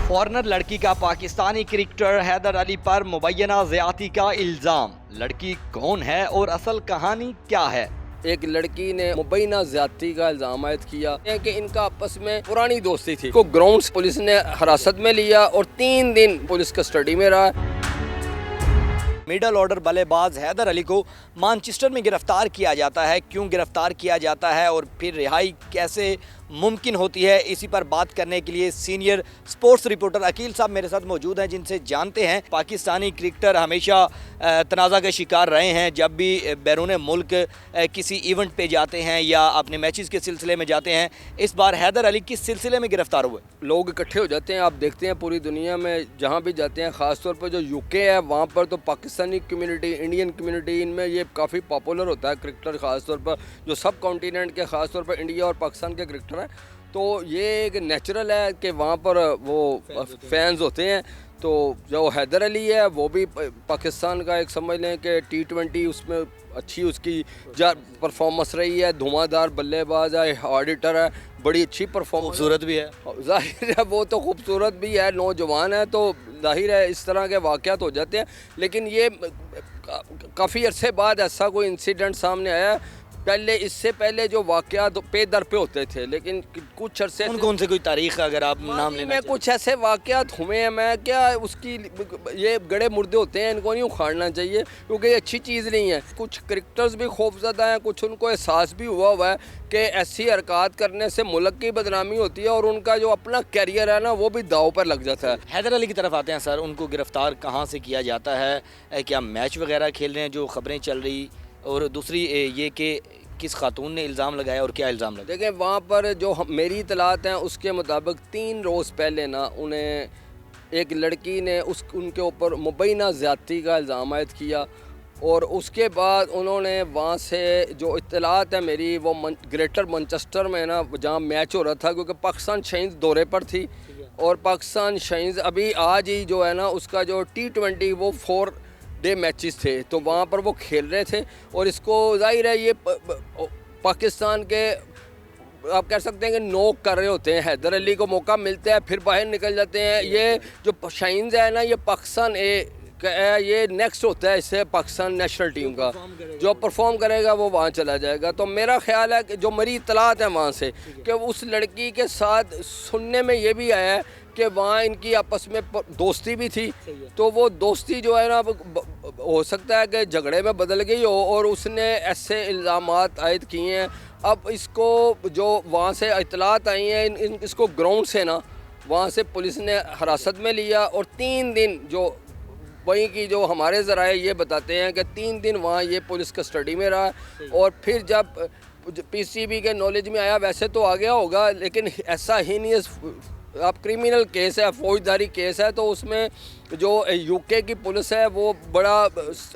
Foreigner लड़की का Pakistani cricketer Haider Ali पर मुबैना ज़्यादती का इल्ज़ाम। लड़की कौन है और असल कहानी क्या है? एक लड़की ने मुबैना ज़्यादती का इल्ज़ाम आयद किया है कि इनका आपस में पुरानी दोस्ती थी। को ग्राउंड पुलिस ने हिरासत में लिया और 3 दिन पुलिस कस्टडी में रहा। मिडल ऑर्डर बल्लेबाज हैदर अली को मैनचेस्टर में गिरफ्तार किया जाता है। क्यों गिरफ्तार किया जाता है और फिर रिहाई कैसे मुमकिन होती है, इसी पर बात करने के लिए सीनियर स्पोर्ट्स रिपोर्टर अकील साहब मेरे साथ मौजूद हैं, जिनसे जानते हैं। पाकिस्तानी क्रिकेटर हमेशा तनाज़ा के शिकार रहे हैं। जब भी बैरून मुल्क किसी इवेंट पे जाते हैं या अपने मैचेस के सिलसिले में जाते हैं, इस बार हैदर अली किस सिलसिले में गिरफ्तार हुए? लोग इकट्ठे हो जाते हैं, आप देखते हैं पूरी दुनिया में जहाँ भी जाते हैं, ख़ास तौर पर जो यूके है वहाँ पर तो पाकिस्तानी कम्युनिटी, इंडियन कम्युनिटी, इनमें ये काफ़ी पॉपुलर होता है क्रिकेटर, ख़ास तौर पर जो सब कॉन्टिनेंट के, ख़ास तौर पर इंडिया और पाकिस्तान के क्रिकेटर हैं। तो ये एक नेचुरल है कि वहाँ पर वो फैंस होते हैं। तो जो हैदर अली है वो भी पाकिस्तान का एक समझ लें कि T20 उसमें अच्छी उसकी परफॉर्मेंस रही है, धुआंधार बल्लेबाज है, हार्ड हिटर है, बड़ी अच्छी परफॉर्मेंस, खूबसूरत भी है। जाहिर है वो तो खूबसूरत भी है, नौजवान है, तो जाहिर है इस तरह के वाक़यात हो जाते हैं। लेकिन ये काफ़ी अरसे बाद ऐसा कोई इंसिडेंट सामने आया। पहले इससे पहले जो वाक़यात पे दर पे होते थे, लेकिन कुछ अरसे कौन से कोई तारीख़ अगर आप नाम लेना में कुछ ऐसे वाक़यात हुए हैं, मैं क्या उसकी ये गड़े मुर्दे होते हैं, इनको नहीं उखाड़ना चाहिए क्योंकि ये अच्छी चीज़ नहीं है। कुछ क्रिकेटर्स भी खौफज़दा हैं, कुछ उनको एहसास भी हुआ है कि ऐसी हरकत करने से मुल्क की बदनामी होती है और उनका जो अपना कैरियर है ना वो भी दाव पर लग जाता है। हैदर अली की तरफ आते हैं सर, उनको गिरफ़्तार कहाँ से किया जाता है? क्या मैच वगैरह खेल रहे हैं जो ख़बरें चल रही, और दूसरी ये कि किस खातून ने इल्ज़ाम लगाया और क्या इल्ज़ाम लगाया? देखिए वहाँ पर जो मेरी इतलात हैं उसके मुताबिक 3 रोज़ पहले ना उन्हें एक लड़की ने उनके ऊपर मुबैना ज़्यादती का इल्ज़ाम आयद किया और उसके बाद उन्होंने वहाँ से जो इतलात है मेरी वो ग्रेटर मैनचेस्टर में ना जहाँ मैच हो रहा था, क्योंकि पाकिस्तान शाइन्स दौरे पर थी और पाकिस्तान शाइन्स अभी आज ही जो है ना उसका जो T20 वो 4 डे मैचेस थे, तो वहाँ पर वो खेल रहे थे। और इसको जाहिर है ये पाकिस्तान के आप कह सकते हैं कि नोक कर रहे होते हैं। हैदर अली को मौका मिलता है फिर बाहर निकल जाते हैं। ये जो शाइन्स है ना ये पाकिस्तान ये नेक्स्ट होता है इससे पाकिस्तान नेशनल टीम का, जो परफॉर्म करेगा वो वहाँ चला जाएगा। तो मेरा ख्याल है कि जो मेरी इतलात है वहाँ से कि उस लड़की के साथ सुनने में ये भी आया है कि वहाँ इनकी आपस में दोस्ती भी थी, तो वो दोस्ती जो है ना हो सकता है कि झगड़े में बदल गई हो और उसने ऐसे इल्ज़ामात आयद किए हैं। अब इसको जो वहाँ से इतलात आई हैं इसको ग्राउंड से ना वहाँ से पुलिस ने हिरासत में लिया और 3 दिन जो वहीं की जो हमारे ज़राए ये बताते हैं कि 3 दिन वहाँ ये पुलिस कस्टडी में रहा और फिर जब PCB के नॉलेज में आया, वैसे तो आ गया होगा लेकिन ऐसा ही नहीं है, आप क्रिमिनल केस है, फौजदारी केस है, तो उसमें जो यूके की पुलिस है वो बड़ा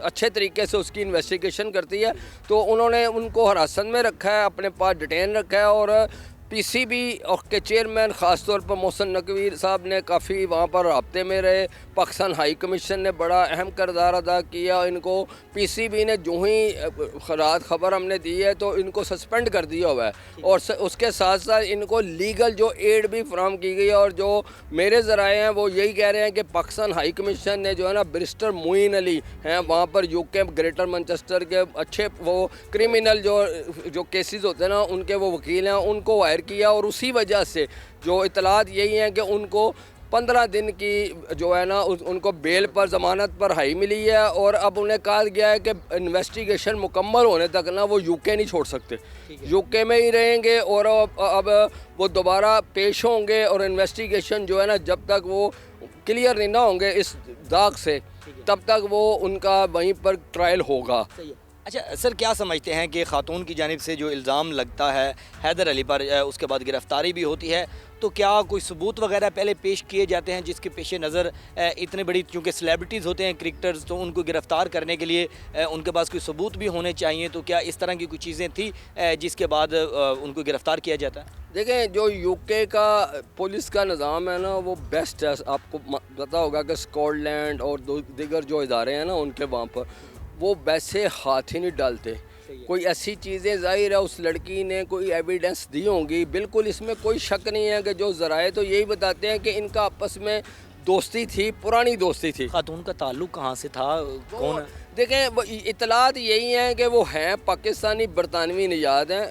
अच्छे तरीके से उसकी इन्वेस्टिगेशन करती है। तो उन्होंने उनको हिरासत में रखा है, अपने पास डिटेन रखा है और PCB और के चेयरमैन ख़ास तौर पर मोहसिन नकवी साहब ने काफ़ी वहाँ पर राब्ते में रहे। पाकिस्तान हाई कमीशन ने बड़ा अहम किरदार अदा किया। इनको PCB ने जो ही रात खबर हमने दी है तो इनको सस्पेंड कर दिया हुआ है और उसके साथ साथ इनको लीगल जो एड भी फराहम की गई है। और जो मेरे ज़राए हैं वो यही कह रहे हैं कि पाकिस्तान हाई कमीशन ने जो है ना बैरिस्टर मोइन अली हैं वहाँ पर यूके ग्रेटर मैनचेस्टर के अच्छे वो क्रिमिनल जो केसेस होते हैं ना उनके वो वकील हैं, उनको वायर किया और उसी वजह से जो इतलात यही हैं कि उनको 15 दिन की जो है ना उनको बेल पर ज़मानत पर हाई मिली है और अब उन्हें कहा गया है कि इन्वेस्टिगेशन मुकम्मल होने तक ना वो यूके नहीं छोड़ सकते, यूके में ही रहेंगे और अब वो दोबारा पेश होंगे और इन्वेस्टिगेशन जो है ना जब तक वो क्लियर नहीं ना होंगे इस दाग से तब तक वो उनका वहीं पर ट्रायल होगा। अच्छा सर, क्या समझते हैं कि खातून की जानिब से जो इल्ज़ाम लगता है हैदर अली पर, उसके बाद गिरफ़्तारी भी होती है, तो क्या कोई सबूत वगैरह पहले पेश किए जाते हैं जिसके पेश नज़र इतने बड़ी, चूँकि सेलिब्रिटीज़ होते हैं क्रिकेटर्स, तो उनको गिरफ़्तार करने के लिए उनके पास कोई सबूत भी होने चाहिए, तो क्या इस तरह की कुछ चीज़ें थी जिसके बाद उनको गिरफ़्तार किया जाता है? देखें जो यूके का पुलिस का निज़ाम है ना वो बेस्ट है। आपको पता होगा कि स्कॉटलैंड और दीगर जो इदारे हैं ना उनके वहाँ पर वो वैसे हाथ ही नहीं डालते। कोई ऐसी चीज़ें ज़ाहिर है उस लड़की ने कोई एविडेंस दी होंगी, बिल्कुल इसमें कोई शक नहीं है कि जो ज़राए तो यही बताते हैं कि इनका आपस में दोस्ती थी, पुरानी दोस्ती थी। खातून का ताल्लुक कहाँ से था, कौन है? देखें वो इतलात यही हैं कि वो हैं पाकिस्तानी बरतानवी निजात हैं,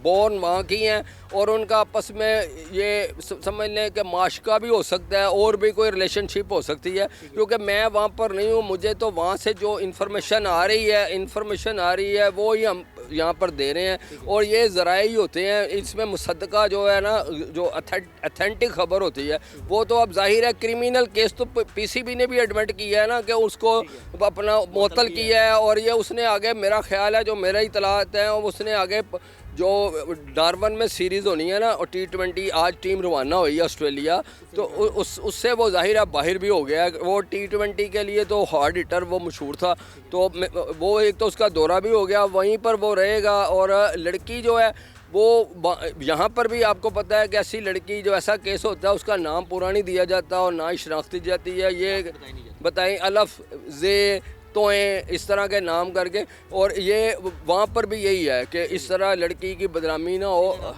बोर्न वहाँ की हैं और उनका आपस में ये समझ लें कि माशका भी हो सकता है और भी कोई रिलेशनशिप हो सकती है, क्योंकि मैं वहाँ पर नहीं हूँ। मुझे तो वहाँ से जो इन्फॉर्मेशन आ रही है वो ही हम यहाँ पर दे रहे हैं और ये ज़राए ही होते हैं। इसमें मुसद्दका जो है ना, जो अथेंटिक खबर होती है वो तो अब जाहिर है क्रिमिनल केस तो पीसीबी ने भी एडमिट किया है ना कि उसको अपना मुअत्तल किया है और ये उसने आगे, मेरा ख्याल है जो मेरा इतलात है, उसने आगे जो डार्बन में सीरीज़ होनी है ना और T20 आज टीम रवाना हुई है ऑस्ट्रेलिया, तो उससे वो जाहिर है बाहर भी हो गया है। वो T20 के लिए तो हार्ड हिटर वो मशहूर था, तो वो एक तो उसका दौरा भी हो गया, वहीं पर वो रहेगा। और लड़की जो है वो यहाँ पर भी आपको पता है कि ऐसी लड़की जो ऐसा केस होता है उसका नाम पूरा नहीं दिया जाता और ना ही शनाख्ती जाती है, ये बताएं अलफ जे तोएं इस तरह के नाम करके, और ये वहाँ पर भी यही है कि इस तरह लड़की की बदनामी ना हो,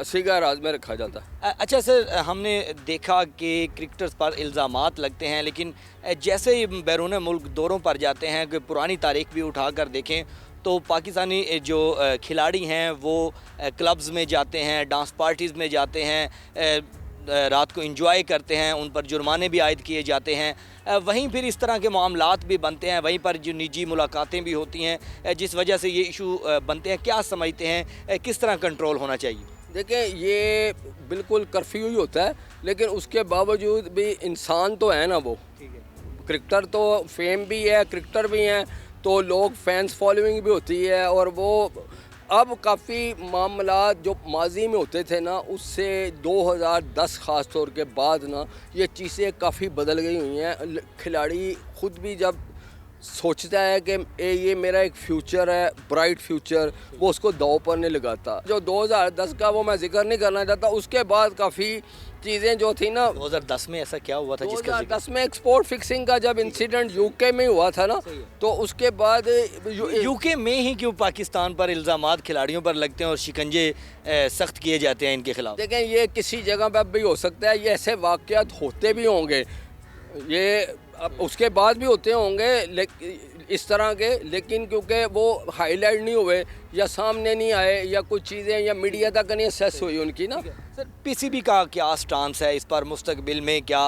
सिगा राज में रखा जाता है। अच्छा सर, हमने देखा कि क्रिकेटर्स पर इल्ज़ामात लगते हैं, लेकिन जैसे ही बैरून मुल्क दौरों पर जाते हैं, कि पुरानी तारीख भी उठा कर देखें तो पाकिस्तानी जो खिलाड़ी हैं वो क्लब्स में जाते हैं, डांस पार्टीज़ में जाते हैं, रात को एंजॉय करते हैं, उन पर जुर्माने भी आयद किए जाते हैं। वहीं फिर इस तरह के मामलात भी बनते हैं, वहीं पर जो निजी मुलाकातें भी होती हैं, जिस वजह से ये इशू बनते हैं। क्या समझते हैं किस तरह कंट्रोल होना चाहिए? देखें ये बिल्कुल कर्फ्यू ही होता है, लेकिन उसके बावजूद भी इंसान तो है ना वो, क्रिकेटर तो फेम भी है, क्रिकेटर भी हैं, तो लोग फैंस फॉलोइंग भी होती है। और वो अब काफ़ी मामला जो माजी में होते थे ना, उससे 2010 ख़ास तौर के बाद ना ये चीज़ें काफ़ी बदल गई हुई हैं। खिलाड़ी ख़ुद भी जब सोचता है कि ये मेरा एक फ्यूचर है, ब्राइट फ्यूचर, वो उसको दांव पर नहीं लगाता। जो 2010 का वो मैं जिक्र नहीं करना चाहता, उसके बाद काफ़ी चीज़ें जो थी ना, 2010 में ऐसा क्या हुआ था? 2010 में एक्सपोर्ट फिक्सिंग का जब इंसिडेंट यूके में हुआ था ना, तो उसके बाद यूके में ही क्यों पाकिस्तान पर इल्ज़ामात खिलाड़ियों पर लगते हैं और शिकंजे सख्त किए जाते हैं इनके खिलाफ? देखें ये किसी जगह पर भी हो सकता है, ये ऐसे वाक़यात होते भी होंगे, ये उसके बाद भी होते होंगे इस तरह के, लेकिन क्योंकि वो हाईलाइट नहीं हुए या सामने नहीं आए या कुछ चीज़ें या मीडिया तक नहीं एक्सेस हुई उनकी ना। सर पीसीबी का क्या स्टांस है इस पर? मुस्तकबिल में क्या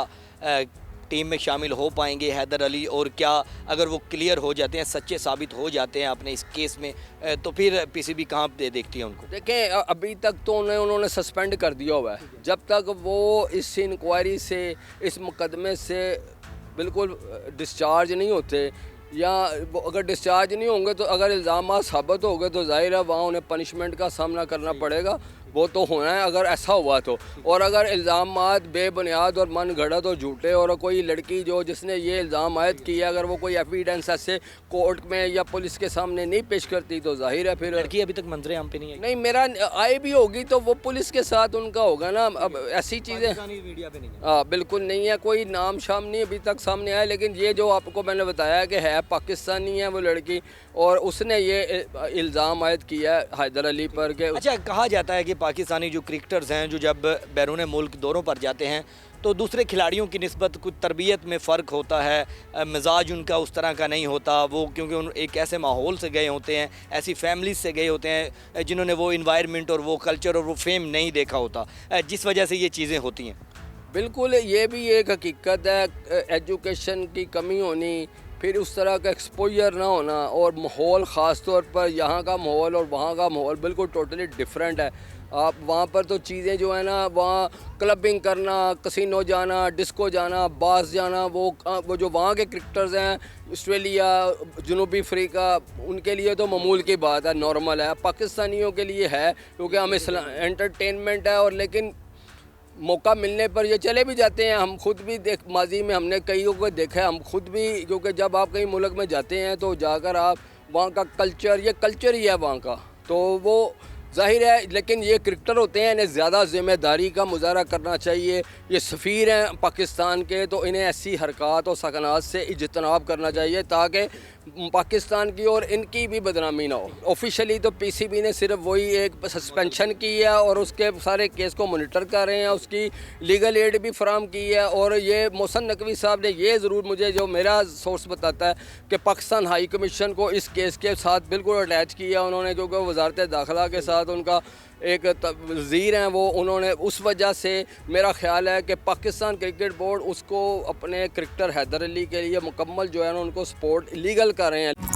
टीम में शामिल हो पाएंगे हैदर अली, और क्या अगर वो क्लियर हो जाते हैं, सच्चे साबित हो जाते हैं अपने इस केस में, तो फिर पीसीबी कहाँ देखती है उनको? देखें अभी तक तो उन्होंने सस्पेंड कर दिया हुआ है, जब तक वो इस इंक्वायरी से, इस मुकदमे से बिल्कुल डिस्चार्ज नहीं होते, या अगर डिस्चार्ज नहीं होंगे तो अगर इल्ज़ाम साबित हो गए तो ज़ाहिर है वहाँ उन्हें पनिशमेंट का सामना करना पड़ेगा, वो तो होना है अगर ऐसा हुआ तो। और अगर इल्ज़ाम बेबुनियाद और मन गढ़ंत और झूठे, और कोई लड़की जो जिसने ये इल्ज़ाम आयद किया अगर वो कोई एविडेंस ऐसे कोर्ट में या पुलिस के सामने नहीं पेश करती तो जाहिर है फिर लड़की अभी तक मंजरे आम पे नहीं आई। नहीं, मेरा आए भी होगी तो वो पुलिस के साथ उनका होगा ना। अब ऐसी चीज़ें मीडिया पे नहीं है। हाँ बिल्कुल नहीं है, कोई नाम शाम नहीं अभी तक सामने आया, लेकिन ये जो आपको मैंने बताया कि है पाकिस्तानी है वो लड़की, और उसने ये इल्ज़ाम आयद किया है हैदर अली पर के। अच्छा, कहा जाता है कि पाकिस्तानी जो क्रिकेटर्स हैं जो जब बैरून मुल्क दौरों पर जाते हैं तो दूसरे खिलाड़ियों की निस्बत कुछ तरबियत में फ़र्क होता है, मिजाज उनका उस तरह का नहीं होता, वो क्योंकि उन एक ऐसे माहौल से गए होते हैं, ऐसी फैमिलीज से गए होते हैं जिन्होंने वो इन्वायरमेंट और वो कल्चर और वो फेम नहीं देखा होता, जिस वजह से ये चीज़ें होती हैं। बिल्कुल ये भी एक हकीकत है, एजुकेशन की कमी होनी, फिर उस तरह का एक्सपोजर ना होना, और माहौल ख़ास तौर पर यहाँ का माहौल और वहाँ का माहौल बिल्कुल टोटली डिफरेंट है। आप वहाँ पर तो चीज़ें जो है ना, वहाँ क्लबिंग करना, कसिनो जाना, डिस्को जाना, बास जाना, वो जो वहाँ के क्रिकेटर्स हैं ऑस्ट्रेलिया, जनूबी अफ्रीका, उनके लिए तो मामूल की बात है, नॉर्मल है। पाकिस्तानियों के लिए है क्योंकि हमें एंटरटेनमेंट है, और लेकिन मौका मिलने पर ये चले भी जाते हैं। हम खुद भी माजी में हमने कईयों को देखा है, हम खुद भी, क्योंकि जब आप कहीं मुल्क में जाते हैं तो जाकर आप वहाँ का कल्चर, ये कल्चर ही है वहाँ का, तो वो ज़ाहिर है। लेकिन ये क्रिकेटर होते हैं, इन्हें ज़्यादा ज़िम्मेदारी का मुजाहरा करना चाहिए। ये सफ़ीर हैं पाकिस्तान के, तो इन्हें ऐसी हरकत और सकनात से इज्तनाब करना चाहिए ताकि पाकिस्तान की और इनकी भी बदनामी ना हो। ऑफिशियली तो पीसीबी ने सिर्फ वही एक सस्पेंशन की है और उसके सारे केस को मॉनिटर कर रहे हैं, उसकी लीगल एड भी फराम की है। और ये मोहसिन नकवी साहब ने ये ज़रूर, मुझे जो मेरा सोर्स बताता है कि पाकिस्तान हाई कमीशन को इस केस के साथ बिल्कुल अटैच किया उन्होंने, क्योंकि वजारत दाखिला के साथ उनका एक वज़ीर हैं वो, उन्होंने उस वजह से मेरा ख्याल है कि पाकिस्तान क्रिकेट बोर्ड उसको अपने क्रिकेटर हैदर अली के लिए मुकम्मल जो है ना उनको सपोर्ट लीगल कर रहे हैं।